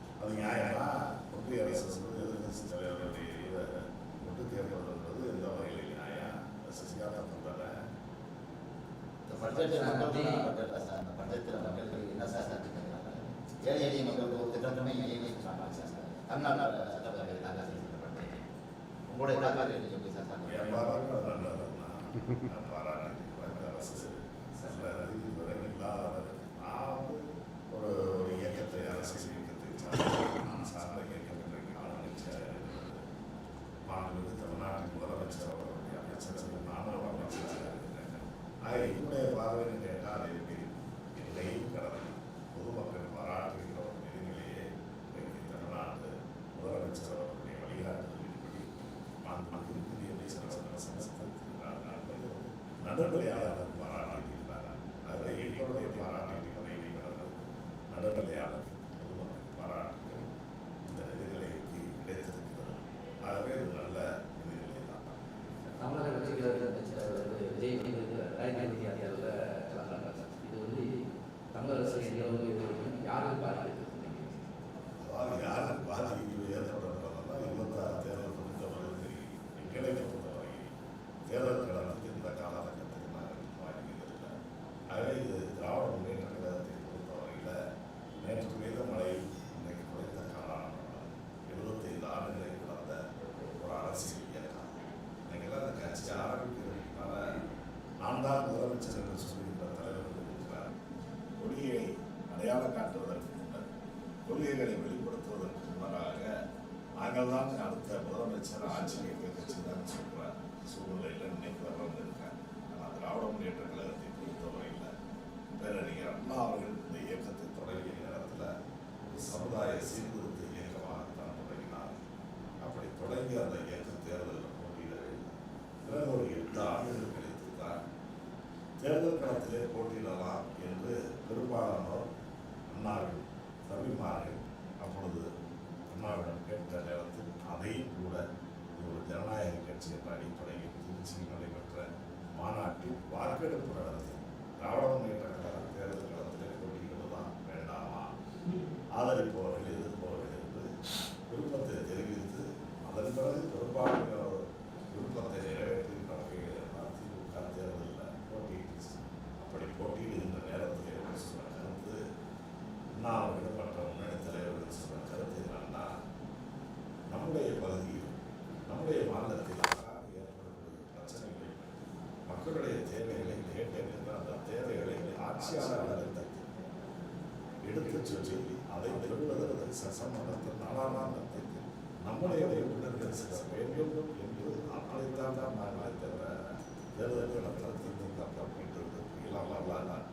அது நியாயமா? ஒன்றிய அரசு வந்து எதிர்கட்சி தலைவருடைய இதை ஒட்டு தேர்தல்ன்றது எந்த வகையில் நியாயம்? சசிகாலா பண்றாங்க. இந்த பட்ஜெட்டில் அந்த பட்ஜெட்டில் மக்களுக்கு என்ன சார் ஏழை எளிய மக்களுக்கு ஒரு திட்டமே இல்லைன்னு சொன்னாங்க சார். தமிழ்நாடு சட்டப்பேரவையில் தாக்கல் செய்யப்பட்ட உங்களுடைய தாக்கல் எப்படி சார்? என் பாராட்டு நல்லதுன்னா நான் பாராட்டு அரசு நல்ல அறிவிப்பதை இல்லாத நான் ஒரு இயக்கத்தை அரசியல் இயக்கத்தை நான் சார்ந்த இயக்கம் இன்றைக்கு ஆளுநர் மாண்புமிகு தமிழ்நாட்டின் முதலமைச்சர் அவர்களுடைய அமைச்சர் நானும் அமைச்சராக இருக்கிறேன். ஆக என்னுடைய பார்வையை கேட்டால் அதற்கு எல்லையும் கடந்து பொதுமக்கள் பாராட்டுகிற ஒரு நிலையிலேயே இன்றைக்கு தமிழ்நாடு முதலமைச்சர் அவர்களுடைய வழிகாட்டுதலின்படி மாண்புமிகு நிதியமைச்சர் நடுநிலையாளர் பாராட்டியிருக்கிறார். அதில் எங்களுடைய பாராட்டிய நடுநிலையாளர் பொதுமக்கள் பாராட்டு இந்த நிதிநிலைக்கு கிடைத்திருக்கிறது. ஆகவே இது நல்ல நிதிநிலை தான். தமிழக கட்சிகள் விஜய் வந்து 2026 கலந்தாங்க. இது வந்து தமிழக அரசு எந்த அளவுக்கு யாருக்கு பாதிக்கிறது? அதாவது யாருக்கு பாதிப்பு ஏற்படுறதுனா 26 தேர்தல் பொறுத்தவரை எங்களை பொறுத்தவரை தேர்தல் கடனுக்கு இந்த காலகட்டத்தில் நாங்கள் பாதிக்கிறதில்லை. ஆகவே இது திராவிட முன்னேற்ற கழகத்தை பொறுத்தவரையில் நேற்று பெய்த மழை இன்றைக்கு குறைந்த காலம் 75 ஆண்டுகளை கடந்த ஒரு அரசியல் இயக்கம். இன்னைக்கெல்லாம் அந்த கட்சி ஆரம்பிக்கிறதுனால நான் தான் முதலமைச்சர் என்று சொல்கின்ற தலைவர்கள் இருக்கிறார். கொடியை அடையாளம் காட்டுவதற்கு முன்னர் கொள்கைகளை வெளிப்படுத்துவதற்கு முன்னராக நாங்கள் தான் அடுத்த முதலமைச்சர் ஆட்சியை கட்சி தான் சொல்கிற சூழ்நிலையில் இன்னைக்கு வந்திருக்காங்க. ஆனால் திராவிட முன்னேற்ற கழகத்தை பொறுத்தவரையில் பேரறிஞர் அண்ணா அவர்கள் இந்த இயக்கத்தை தொடங்கிய நேரத்தில் ஒரு சமுதாய சீர்திருத்த இயக்கமாகத்தான் தொடங்கினார். அப்படி தொடங்கி அந்த இயக்க தேர்தலில் போட்டியிடவில்லை. பிறகு ஒரு 8 ஆண்டுகள் கழித்து தான் தேர்தல் களத்திலே போட்டியிடலாம் என்று பெரும்பாலானோர் அண்ணாவின் தம்பிமார்கள் அப்பொழுது அண்ணாவிடம் கேட்ட நேரத்தில் அதையும் கூட ஒரு ஜனநாயக கட்சி என்ற அடிப்படையில் திருச்சியில் நடைபெற்ற மாநாட்டில் வாக்கெடுப்பு நடத்தி திராவிட முன்னேற்ற கழக தேர்தல் களத்திலே போட்டியிடுவதா வேண்டாமா, ஆதரிப்பவர்கள் எதிர்ப்பவர்கள் என்று விருப்பத்தை தெரிவித்து அதன் பிறகு பெரும்பாலான விருப்பத்தை நிறைவேற்றுகின்ற வகையில் திமுக தேர்தலில் போட்டியிட்டு அப்படி போட்டியிடுகின்ற நேரத்தில் சொன்ன கருத்து நான் விடப்பட்ட முன்னணி தலைவர்கள் சொன்ன கருத்து என்னன்னா, நம்முடைய பகுதியில் நம்முடைய மாநிலத்தில் ஏற்படக்கூடிய பிரச்சனைகளை மக்களுடைய தேவைகளை கேட்டறிந்து அந்த தேவைகளை ஆட்சியாளர்கள் எடுத்துச் சொல்லி அதை பெறுவதற்கு சட்டமன்றத்தில் நாடாளுமன்றத்தில் நம்முடைய உறுப்பினர்கள் செல்ல வேண்டும் என்று அப்படித்தான் நாங்கள் தவிர தேர்தல் களத்தில் திமுக போட்டிட்டு இல்லாமல்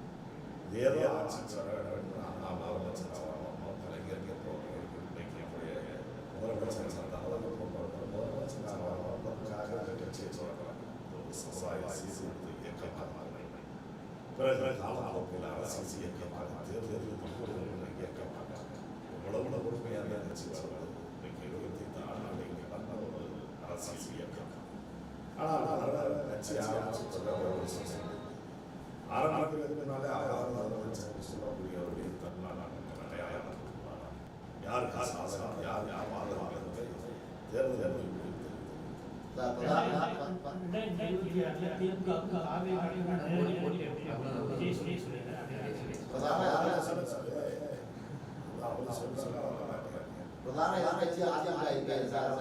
ஏதோ ஆட்சி பெற வேண்டும். ஆனால் முதலமைச்சர் கலைஞருக்கு இன்னைக்கு அப்படியே முதலமைச்சர் முதலமைச்சர் கட்சியை சொல்கிறாங்க. சமுதாய சீர்திருத்த இயக்கமாக பிறகு காலப்போக்கில் அரசியல் இயக்கமாக தேர்தல் இயக்கமாக எவ்வளவு பொறுமையாக கட்சி வருவது இன்னைக்கு 25 ஆண்டுகளை கடந்த ஒரு அரசியல் இயக்கம். ஆனால் கட்சி ஆரம்பிக்கிறதுனாலே சொல்லக்கூடியவர்கள் தமிழ்நாடு அடையாளம் யார் சாசனம் யார் யார் வாதத்தை தேர்தல் பிரதான எதிர்க்கட்சி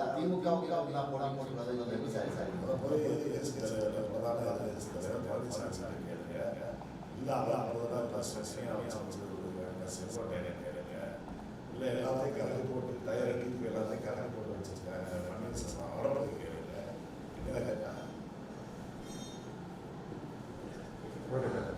அதிமுக திமுகவுக்கு தான் போடாமல் எப்படி சரி சரி இல்லை எல்லாத்தையும் கலந்து போட்டு டயர் அடிக்கு எல்லாத்தையும் கலந்து போட்டு வச்சிருக்காங்க. ஆடம்பரத்துக்கு கேளுங்க. என்ன கேட்டா ஓகே சார்.